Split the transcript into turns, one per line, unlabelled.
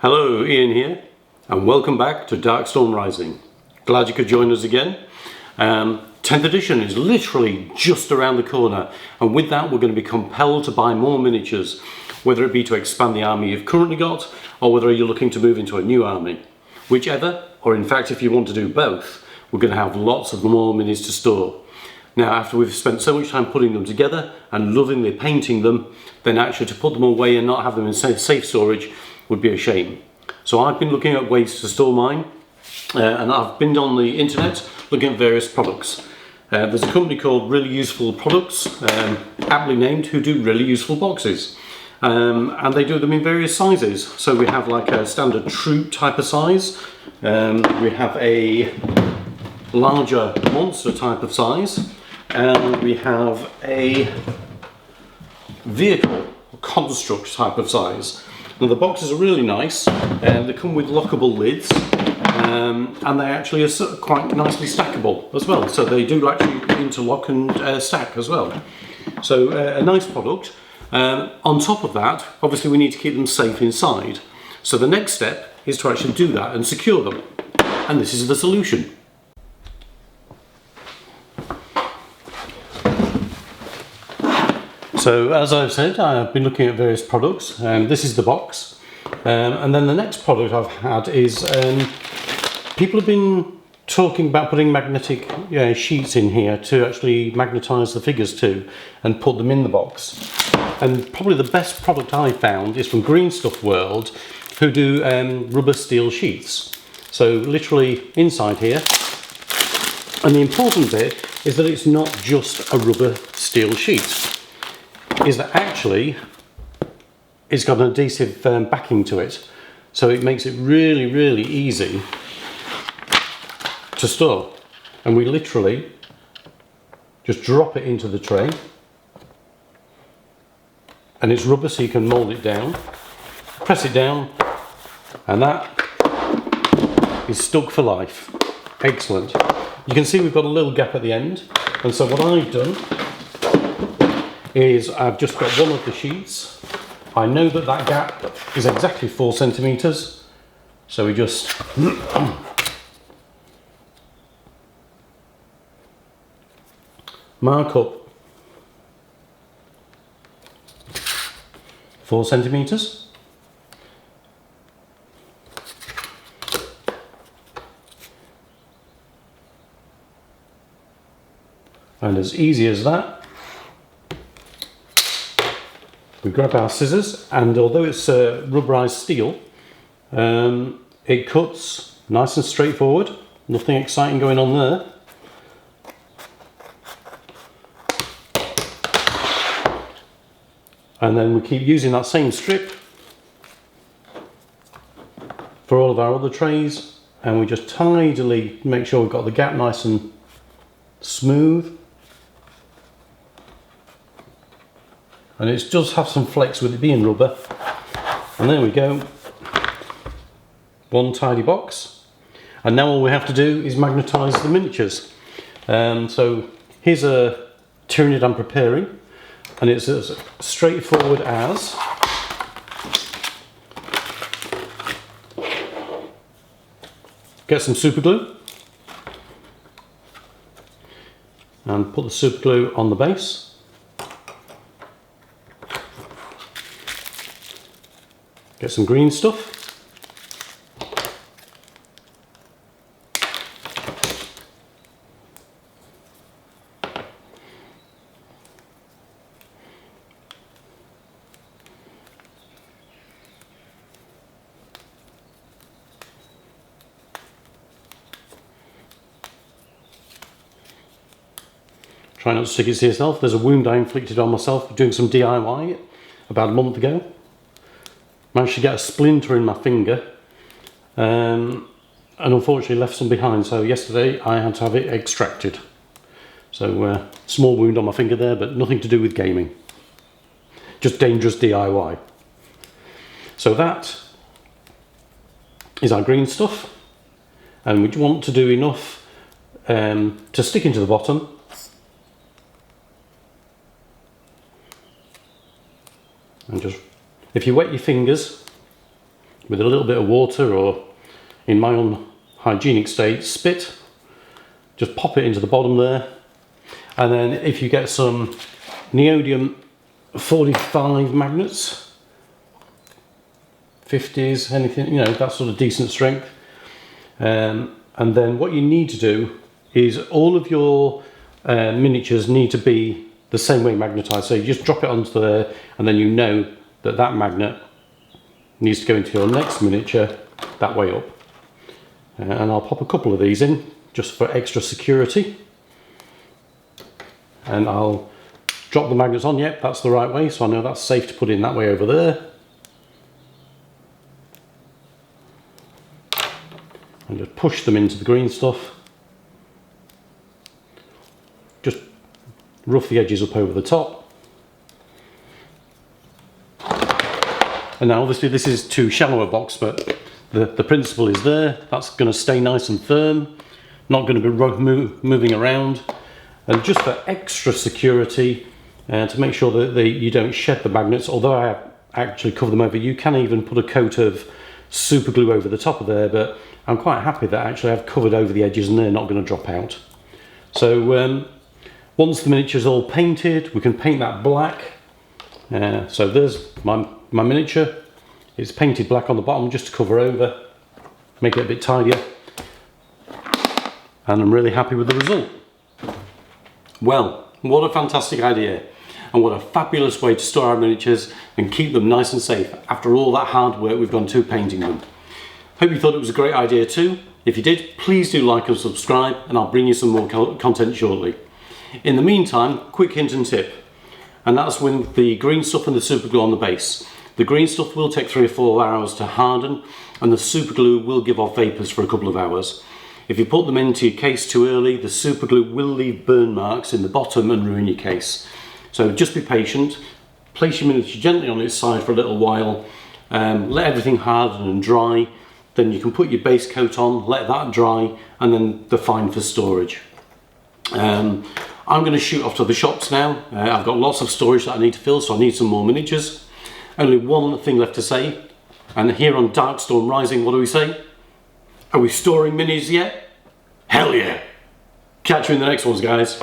Hello, Ian here, and welcome back to Darkstorm Rising. Glad you could join us again. 10th edition is literally just around the corner, and with that we're going to be compelled to buy more miniatures, whether it be to expand the army you've currently got, or whether you're looking to move into a new army. Whichever, or in fact if you want to do both, we're going to have lots of more minis to store. Now, after we've spent so much time putting them together and lovingly painting them, then actually to put them away and not have them in safe storage would be a shame. So I've been looking at ways to store mine, and I've been on the internet looking at various products. There's a company called Really Useful Products, aptly named, who do really useful boxes. And they do them in various sizes. So we have like a standard troop type of size, we have a larger monster type of size, and we have a vehicle construct type of size. Now the boxes are really nice, they come with lockable lids, and they actually are quite nicely stackable as well, so they do actually interlock and stack as well. So a nice product. On top of that, obviously we need to keep them safe inside, so the next step is to actually do that and secure them, and this is the solution. So as I've said, I've been looking at various products, and this is the box. And then the next product I've had is, people have been talking about putting magnetic sheets in here to actually magnetize the figures to and put them in the box. And probably the best product I found is from Green Stuff World, who do rubber steel sheets. So literally inside here. And the important bit is that it's not just a rubber steel sheet. Is that actually it's got an adhesive backing to it, so it makes it really easy to store. And we literally just drop it into the tray, and it's rubber, so you can mold it down, press it down, and that is stuck for life. Excellent. You can see we've got a little gap at the end, and so what I've done is I've just got one of the sheets. I know that that gap is exactly 4 centimeters, so we just mark up 4 centimeters. And as easy as that, we grab our scissors, and although it's rubberized steel, it cuts nice and straightforward. Nothing exciting going on there. And then we keep using that same strip for all of our other trays, and we just tidily make sure we've got the gap nice and smooth. And it does have some flex with it being rubber. And there we go. One tidy box. And now all we have to do is magnetize the miniatures. So here's a Tyranid I'm preparing. And it's as straightforward as get some super glue and put the super glue on the base. Get some green stuff. Try not to stick it to yourself. There's a wound I inflicted on myself doing some DIY about a month ago. Managed to get a splinter in my finger, and unfortunately left some behind, so yesterday I had to have it extracted. So small wound on my finger there, but nothing to do with gaming. Just dangerous DIY. So that is our green stuff, and we want to do enough to stick into the bottom. And just, if you wet your fingers with a little bit of water, or in my unhygienic state, spit. Just pop it into the bottom there. And then if you get some neodymium 45 magnets, 50s, anything, you know, that sort of decent strength. And then what you need to do is all of your miniatures need to be the same way magnetized. So you just drop it onto there, and then you know that that magnet needs to go into your next miniature that way up. And I'll pop a couple of these in just for extra security. And I'll drop the magnets on. Yep, that's the right way, so I know that's safe to put in that way over there. And just push them into the green stuff. Just rough the edges up over the top. And now obviously this is too shallow a box, but the principle is there. That's going to stay nice and firm, not going to be moving around. And just for extra security, to make sure that you don't shed the magnets, although I actually cover them over, you can even put a coat of super glue over the top of there, but I'm quite happy that actually I've covered over the edges and they're not going to drop out. So once the miniature's all painted, we can paint that black. So there's my miniature. It's painted black on the bottom just to cover over, make it a bit tidier. And I'm really happy with the result. Well, what a fantastic idea, and what a fabulous way to store our miniatures and keep them nice and safe after all that hard work we've gone to painting them. Hope you thought it was a great idea too. If you did, please do like and subscribe, and I'll bring you some more content shortly. In the meantime, quick hint and tip, and that's with the green stuff and the super glue on the base. The green stuff will take 3 or 4 hours to harden, and the super glue will give off vapours for a couple of hours. If you put them into your case too early, the super glue will leave burn marks in the bottom and ruin your case. So just be patient, place your miniature gently on its side for a little while, let everything harden and dry, then you can put your base coat on, let that dry, and then they're fine for storage. I'm going to shoot off to the shops now. I've got lots of storage that I need to fill, so I need some more miniatures. Only one thing left to say, and here on Darkstorm Rising, what do we say? Are we storing minis yet? Hell yeah! Catch you in the next ones, guys.